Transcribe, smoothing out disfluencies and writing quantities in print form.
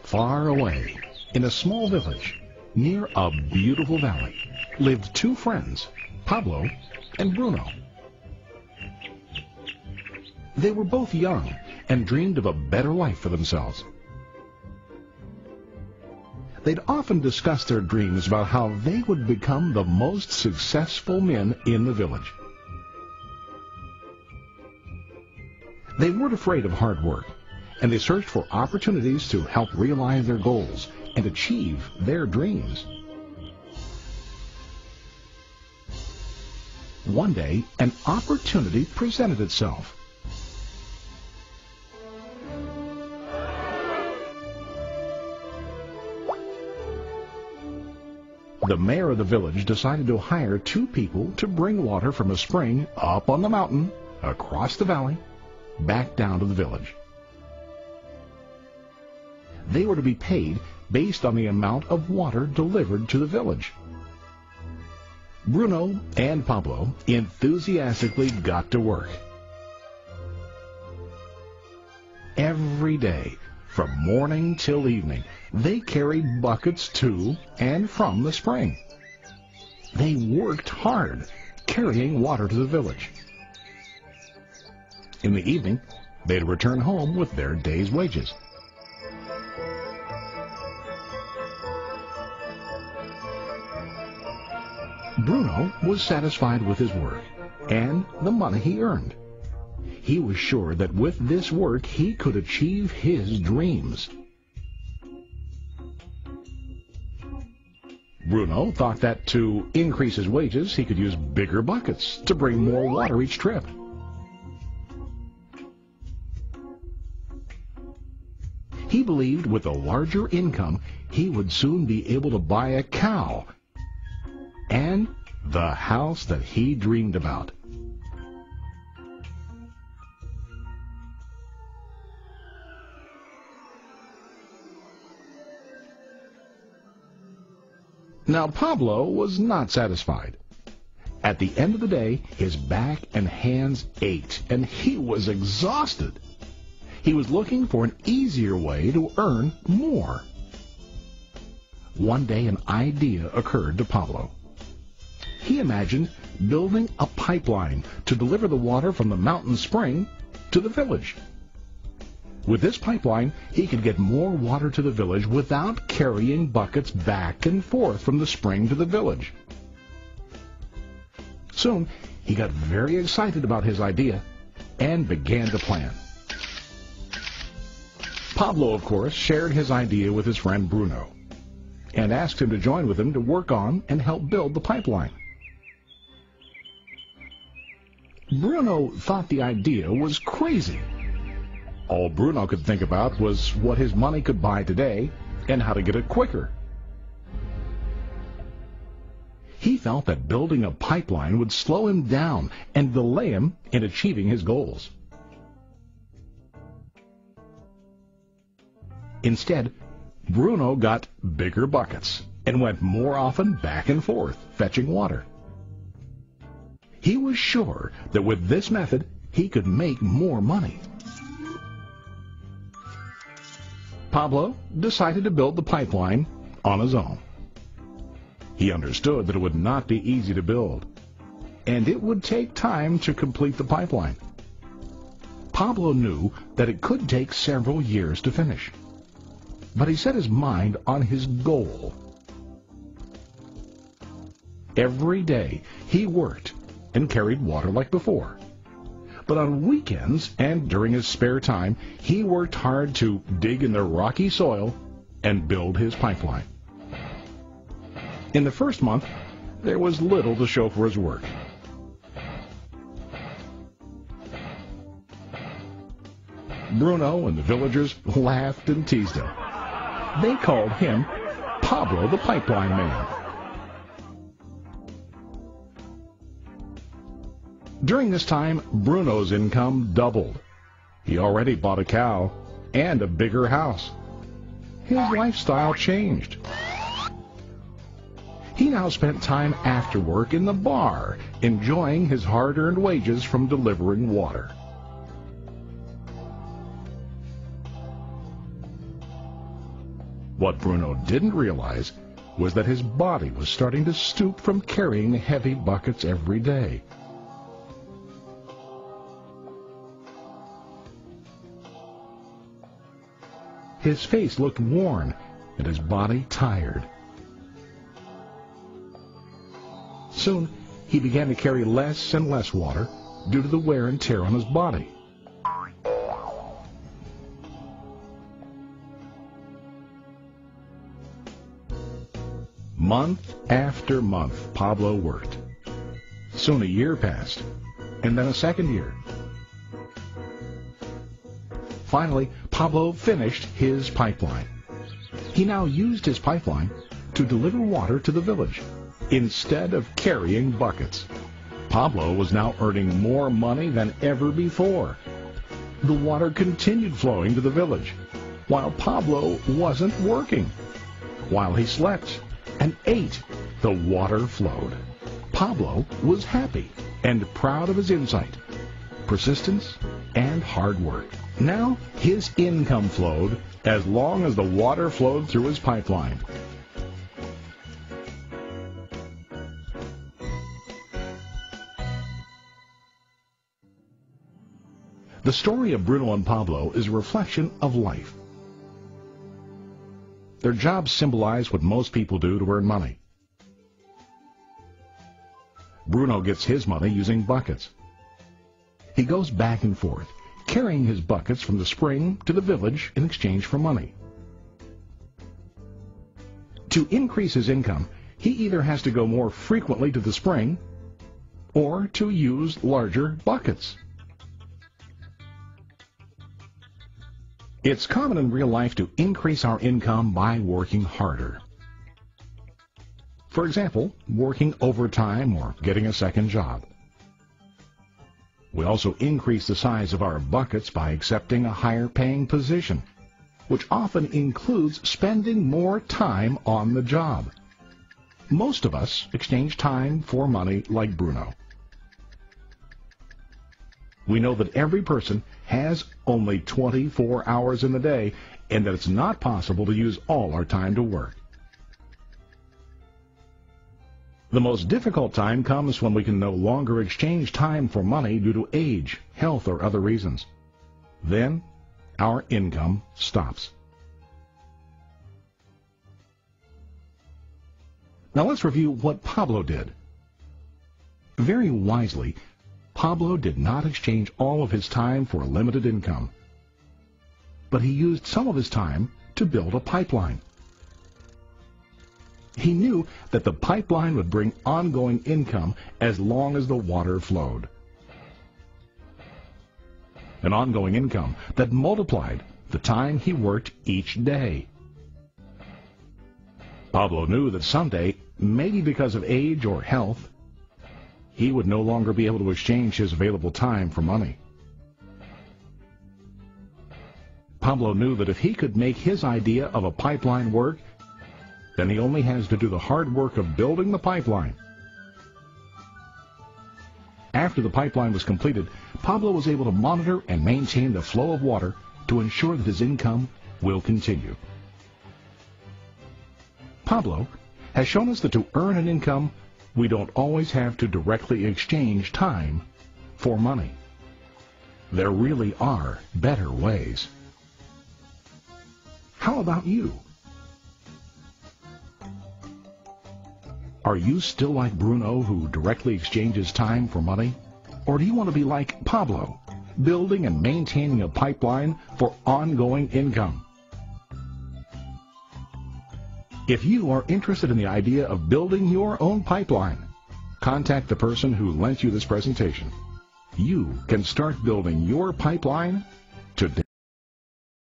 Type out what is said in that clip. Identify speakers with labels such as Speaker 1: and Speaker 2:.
Speaker 1: Far away, in a small village, near a beautiful valley, lived two friends, Pablo and Bruno. They were both young and dreamed of a better life for themselves. They'd often discuss their dreams about how they would become the most successful men in the village. They weren't afraid of hard work, and they searched for opportunities to help realize their goals and achieve their dreams. One day, an opportunity presented itself. The mayor of the village decided to hire two people to bring water from a spring up on the mountain, across the valley, back down to the village. They were to be paid based on the amount of water delivered to the village. Bruno and Pablo enthusiastically got to work. Every day, from morning till evening, they carried buckets to and from the spring. They worked hard, carrying water to the village. In the evening, they'd return home with their day's wages. Bruno was satisfied with his work and the money he earned. He was sure that with this work he could achieve his dreams. Bruno thought that to increase his wages he could use bigger buckets to bring more water each trip. He believed with a larger income he would soon be able to buy a cow and the house that he dreamed about. Now Pablo was not satisfied. At the end of the day, his back and hands ached, and he was exhausted. He was looking for an easier way to earn more. One day an idea occurred to Pablo. He imagined building a pipeline to deliver the water from the mountain spring to the village. With this pipeline, he could get more water to the village without carrying buckets back and forth from the spring to the village. Soon, he got very excited about his idea and began to plan. Pablo, of course, shared his idea with his friend Bruno and asked him to join with him to work on and help build the pipeline. Bruno thought the idea was crazy. All Bruno could think about was what his money could buy today and how to get it quicker. He felt that building a pipeline would slow him down and delay him in achieving his goals. Instead, Bruno got bigger buckets and went more often back and forth fetching water. He was sure that with this method he could make more money. Pablo decided to build the pipeline on his own. He understood that it would not be easy to build, and it would take time to complete the pipeline. Pablo knew that it could take several years to finish, but he set his mind on his goal. Every day he worked and carried water like before. But on weekends and during his spare time, he worked hard to dig in the rocky soil and build his pipeline. In the first month, there was little to show for his work. Bruno and the villagers laughed and teased him. They called him Pablo the Pipeline Man. During this time, Bruno's income doubled. He already bought a cow and a bigger house. His lifestyle changed. He now spent time after work in the bar, enjoying his hard-earned wages from delivering water. What Bruno didn't realize was that his body was starting to stoop from carrying heavy buckets every day. His face looked worn and his body tired. Soon, he began to carry less and less water due to the wear and tear on his body. Month after month, Pablo worked. Soon a year passed, and then a second year. Finally, Pablo finished his pipeline. He now used his pipeline to deliver water to the village instead of carrying buckets. Pablo was now earning more money than ever before. The water continued flowing to the village, while Pablo wasn't working. While he slept and ate, the water flowed. Pablo was happy and proud of his insight, persistence, and hard work. Now his income flowed as long as the water flowed through his pipeline. The story of Bruno and Pablo is a reflection of life. Their jobs symbolize what most people do to earn money. Bruno gets his money using buckets. He goes back and forth, carrying his buckets from the spring to the village in exchange for money. To increase his income, he either has to go more frequently to the spring or to use larger buckets. It's common in real life to increase our income by working harder. For example, working overtime or getting a second job. We also increase the size of our buckets by accepting a higher paying position, which often includes spending more time on the job. Most of us exchange time for money like Bruno. We know that every person has only 24 hours in the day and that it's not possible to use all our time to work. The most difficult time comes when we can no longer exchange time for money due to age, health, or other reasons. Then, our income stops. Now let's review what Pablo did. Very wisely, Pablo did not exchange all of his time for a limited income, but he used some of his time to build a pipeline. He knew that the pipeline would bring ongoing income as long as the water flowed. An ongoing income that multiplied the time he worked each day. Pablo knew that someday, maybe because of age or health, he would no longer be able to exchange his available time for money. Pablo knew that if he could make his idea of a pipeline work, then he only has to do the hard work of building the pipeline. After the pipeline was completed, Pablo was able to monitor and maintain the flow of water to ensure that his income will continue. Pablo has shown us that to earn an income, we don't always have to directly exchange time for money. There really are better ways. How about you? Are you still like Bruno, who directly exchanges time for money? Or do you want to be like Pablo, building and maintaining a pipeline for ongoing income? If you are interested in the idea of building your own pipeline, contact the person who lent you this presentation. You can start building your pipeline today.